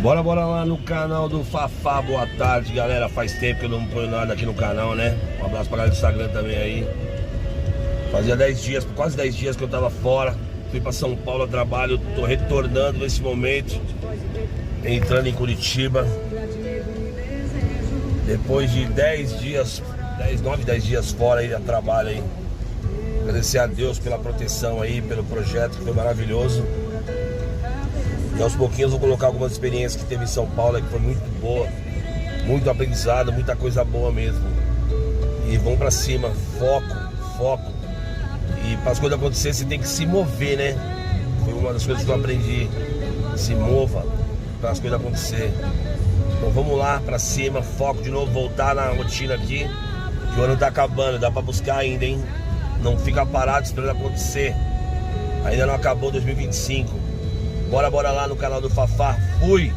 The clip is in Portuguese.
Bora lá no canal do Fafá. Boa tarde, galera. Faz tempo que eu não ponho nada aqui no canal, né? Um abraço pra galera do Instagram também aí. Fazia 10 dias, quase 10 dias que eu tava fora. Fui pra São Paulo a trabalho. Tô retornando nesse momento, entrando em Curitiba. Depois de 10 dias, 9, 10 dias fora aí a trabalho aí. Agradecer a Deus pela proteção aí, pelo projeto que foi maravilhoso. E aos pouquinhos vou colocar algumas experiências que teve em São Paulo, que foi muito boa, muito aprendizado, muita coisa boa mesmo. E vamos pra cima, foco. E para as coisas acontecerem você tem que se mover, né? Foi uma das coisas que eu aprendi. Se mova para as coisas acontecerem. Então vamos lá pra cima, foco de novo, voltar na rotina aqui. Que o ano tá acabando, dá pra buscar ainda, hein? Não fica parado esperando acontecer. Ainda não acabou 2025. Bora lá no canal do Fafá. Fui!